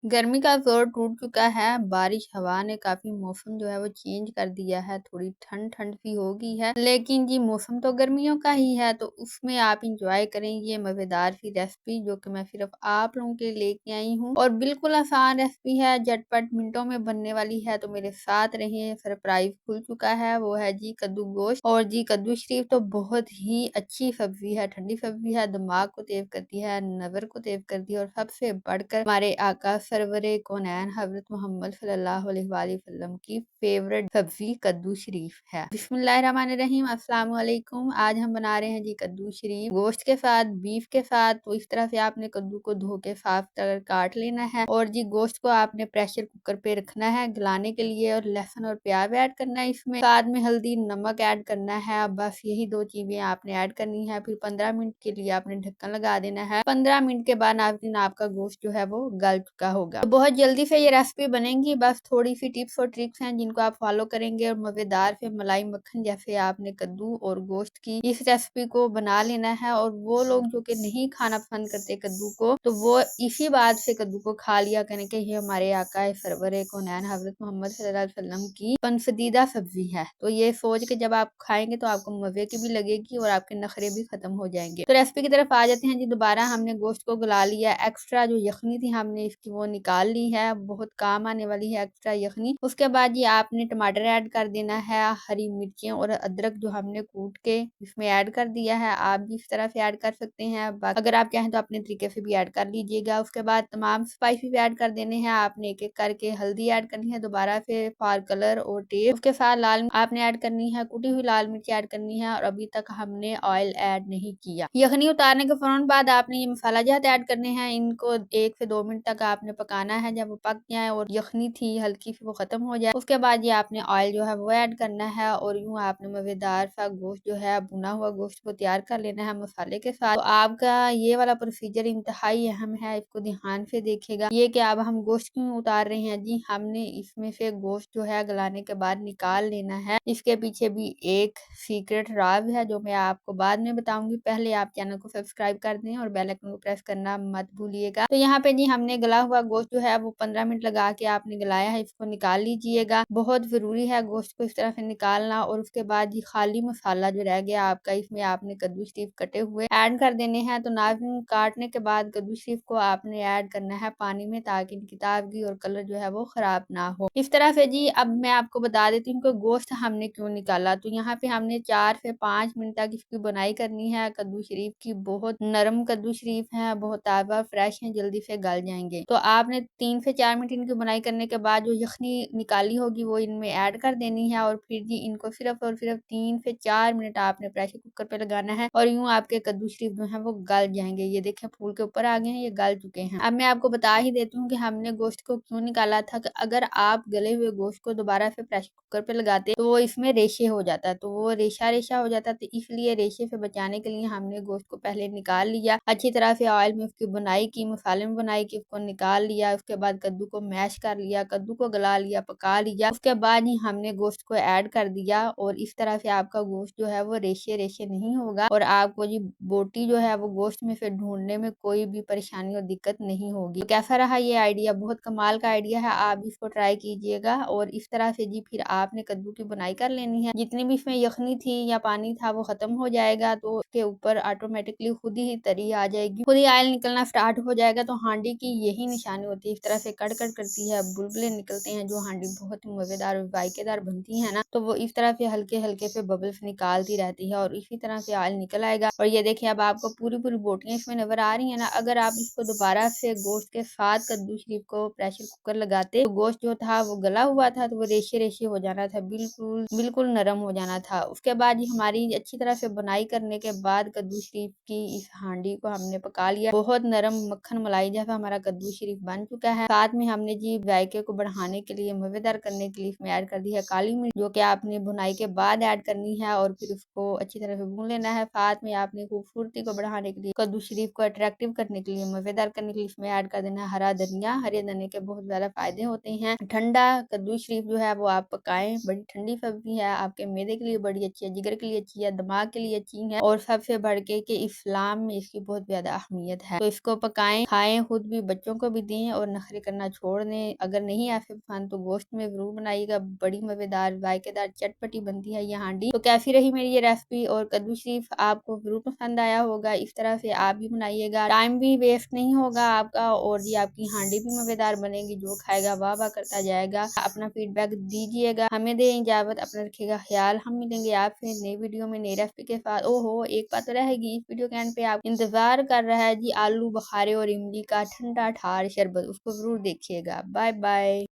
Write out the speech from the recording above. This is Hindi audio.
गर्मी का ज़ोर टूट चुका है। बारिश हवा ने काफ़ी मौसम जो है वो चेंज कर दिया है। थोड़ी ठंड-ठंड सी हो गई है। लेकिन जी मौसम तो गर्मियों का ही है तो उसमें आप एन्जॉय करें ये मज़ेदार सी रेसिपी जो कि मैं सिर्फ़ आप लोगों के लिए लेके आई हूँ। और बिल्कुल आसान रेसिपी है, झटपट मिनटों में बनने वाली है तो मेरे साथ रहिए। सरप्राइज़ खुल चुका है, वो है जी कद्दू गोश्त। और जी कद्दू शरीफ तो बहुत ही अच्छी सब्ज़ी है, ठंडी सब्ज़ी है, दिमाग को तेज़ करती है, नज़र को तेज़ करती है और सबसे बढ़कर हमारे आका सरवरे कौनैन हज़रत मोहम्मद सल्लल्लाहु अलैहि वसल्लम की फेवरेट सब्जी कद्दू शरीफ है। बिस्मिल्लाहिर्रहमानिर्रहीम, अस्सलाम वालेकुम। आज हम बना रहे हैं जी कद्दू शरीफ गोश्त के साथ, बीफ के साथ। तो इस तरह से आपने कद्दू को धो के साफ कर काट लेना है और जी गोश्त को आपने प्रेशर कुकर पे रखना है गलाने के लिए और लहसुन और प्याज ऐड करना है इसमें। साथ में हल्दी, नमक ऐड करना है। अब बस यही 2 चीज़ें आपने ऐड करनी है। फिर 15 मिनट के लिए आपने ढक्कन लगा देना है। 15 मिनट के बाद नाज़रीन आपका गोश्त जो है वो गल चुका होगा। तो बहुत जल्दी से ये रेसिपी बनेगी। बस थोड़ी-सी टिप्स और ट्रिक्स हैं जिनको आप फॉलो करेंगे और मज़ेदार से मलाई मक्खन जैसे आपने कद्दू और गोश्त की इस रेसिपी को बना लेना है। और वो लोग जो कि नहीं खाना पसंद करते कद्दू को, तो वो इसी बात से कद्दू को खा लिया करें कि ये हमारे आका सरवरे कौनैन हज़रत मोहम्मद सल्लल्लाहु अलैहि वसल्लम की पसंदीदा सब्जी है। तो ये सोच के जब आप खाएँगे तो आपको मज़े की भी लगेगी और आपके नखरे भी खत्म हो जाएँगे। तो रेसिपी की तरफ आ जाते हैं जी। दोबारा हमने गोश्त को गला लिया। एक्स्ट्रा जो यखनी थी हमने इसकी वो निकाल ली है। बहुत काम आने वाली है एक्स्ट्रा यखनी। उसके बाद ये आपने टमाटर ऐड कर देना है, हरी मिर्चें और अदरक जो हमने कूट के इसमें ऐड कर दिया है। आप भी इस तरह से ऐड कर सकते हैं। अगर आप चाहें तो अपने तरीके से भी ऐड कर लीजिएगा। उसके बाद तमाम स्पाइसेस ऐड कर देने हैं आपने एक-एक करके। हल्दी ऐड करनी है दोबारा से फॉर कलर और टेस्ट। उसके साथ लाल आपने ऐड करनी है, कुटी हुई लाल मिर्च ऐड करनी है और अभी तक हमने ऑयल ऐड नहीं किया। यखनी उतारने के फौरन बाद आपने ये मसाला जात ऐड करने हैं। इनको 1 से 2 मिनट तक आपने पकाना है। जब वो पक जाए और यखनी थी हल्की सी वो खत्म हो जाए, उसके बाद ये आपने ऑयल जो है वो ऐड करना है और यूँ आपने मज़ेदार सा गोश्त जो है भुना हुआ गोश्त को तैयार कर लेना है मसाले के साथ। तो आपका ये वाला प्रोसीजर इंतहाई अहम है, इसको ध्यान से देखिएगा। ये कि अब हम गोश्त क्यों उतार रहे हैं जी, हमने इसमें से गोश्त जो है गलाने के बाद निकाल लेना है। इसके पीछे भी एक सीक्रेट राज है जो मैं आपको बाद में बताऊंगी। पहले आप चैनल को सब्सक्राइब कर दें और बेल आइकन को प्रेस करना मत भूलिएगा। तो यहाँ पे जी हमने गला हुआ गोश्त जो है वो 15 मिनट लगा के आपने गलाया है, इसको निकाल लीजिएगा। बहुत ज़रूरी है गोश्त को इस तरह से निकालना। और उसके बाद जी खाली मसाला जो रह गया आपका, इसमें आपने कद्दू शरीफ कटे हुए ऐड कर देने हैं। तो नाज़रीन काटने के बाद कद्दू शरीफ को आपने ऐड करना है पानी में ताकि इनकी ताज़गी और कलर जो है वो खराब ना हो। इस तरह से जी अब मैं आपको बता देती हूँ कि गोश्त हमने क्यों निकाला। तो यहाँ पे हमने 4 से 5 मिनट तक इसकी बुनाई करनी है कद्दू शरीफ की। बहुत नरम कद्दू शरीफ है, बहुत ताज़ा फ्रेश है, जल्दी से गल जाएंगे। तो आपने 3 से 4 मिनट इनकी बुनाई करने के बाद जो यखनी निकाली होगी वो इनमें ऐड कर देनी है और फिर जी इनको सिर्फ और सिर्फ 3 से 4 मिनट आपने प्रेशर कुकर पे लगाना है और यूँ आपके कद्दू शरीफ जो है वो गल जाएंगे। ये देखें फूल के ऊपर आ गए हैं, ये गल चुके हैं। अब मैं आपको बता ही देती हूँ कि हमने गोश्त को क्यों निकाला था। कि अगर आप गले हुए गोश्त को दोबारा से प्रेशर कुकर पे लगाते तो वो इसमें रेशे हो जाता, तो वो रेशा हो जाता। तो इसलिए रेशे से बचाने के लिए हमने गोश्त को पहले निकाल लिया, अच्छी तरह से ऑयल में उसकी बुनाई की, मसाले में बुनाई की, उसको निकाल लिया। उसके बाद कद्दू को मैश कर लिया, कद्दू को गला लिया, पका लिया। उसके बाद ही हमने गोश्त को ऐड कर दिया और इस तरह से आपका गोश्त जो है वो रेशे रेशे नहीं होगा और आपको जी बोटी जो है वो गोश्त में से ढूंढने में कोई भी परेशानी और दिक्कत नहीं होगी। तो कैसा रहा ये आइडिया? बहुत कमाल का आइडिया है, आप इसको ट्राई कीजिएगा। और इस तरह से जी फिर आपने कद्दू की बुनाई कर लेनी है। जितनी भी इसमें यखनी थी या पानी था वो खत्म हो जाएगा तो उसके ऊपर ऑटोमेटिकली खुद ही तरी आ जाएगी, खुद ही ऑयल निकलना स्टार्ट हो जाएगा। तो हांडी की यही निशानी होती है, इस तरह से कड़-कड़ करती है, बुलबुले निकलते हैं। जो हांडी बहुत मजेदार और जायकेदार बनती है ना, तो वो इस तरह से हल्के हल्के से बबल्स निकालती रहती है और इसी तरह से ऑयल निकल आएगा। और ये देखिए अब आपको पूरी पूरी बोटियां इसमें नजर आ रही है ना। अगर आप इसको दोबारा से गोश्त के साथ कद्दू शरीफ को प्रेशर कुकर लगाते तो गोश्त जो था वो गला हुआ था तो वो रेशे रेशे हो जाना था, बिल्कुल बिल्कुल नरम हो जाना था। उसके बाद ही हमारी अच्छी तरह से बुनाई करने के बाद कद्दू शरीफ की इस हांडी को हमने पका लिया। बहुत नरम मक्खन मलाई जैसा हमारा कद्दू शरीफ बन चुका है। साथ में हमने जी जायके को बढ़ाने के लिए, मजेदार करने के लिए इसमें ऐड कर दी है काली मिर्च, जो कि आपने बुनाई के बाद ऐड करनी है और फिर उसको अच्छी तरह से भून लेना है। साथ में आपने खूबसूरती को बढ़ाने के लिए, कद्दू शरीफ को अट्रैक्टिव करने के लिए, मजेदार करने के लिए इसमें ऐड कर देना है हरा धनिया। हरे धनिया के बहुत ज्यादा फायदे होते हैं। ठंडा कद्दू शरीफ जो है वो आप पकाएं, बड़ी ठंडी सब्जी है, आपके मैदे के लिए बड़ी अच्छी है, जिगर के लिए अच्छी है, दिमाग के लिए अच्छी है और सबसे बढ़ के इस्लाम में इसकी बहुत ज्यादा अहमियत है। तो इसको पकाएं, खाएं, खुद भी बच्चों को भी दें और नखरे करना छोड़ दें। अगर नहीं आपको पसंद तो गोश्त में ज़रूर बनाइएगा, बड़ी मज़ेदार जायकेदार चटपटी बनती है ये हांडी। तो कैसी रही मेरी ये रेसिपी और कद्दू शरीफ आपको ज़रूर पसंद आया होगा। इस तरह से आप भी बनाइएगा, टाइम भी वेस्ट नहीं होगा आपका और जी आपकी हांडी भी मज़ेदार बनेगी। जो खाएगा वाह वाह करता जाएगा। अपना फीडबैक दीजिएगा। हमें दें इजाज़त, अपना रखिएगा ख्याल। हम मिलेंगे आपसे नई वीडियो में नई रेसिपी के साथ। ओहो एक बात तो रहेगी, इस वीडियो के एंड पे आप इंतजार कर रहा है जी आलू बुखारे और इमली का ठंडा ठार शरबत, उसको जरूर देखिएगा। Bye bye.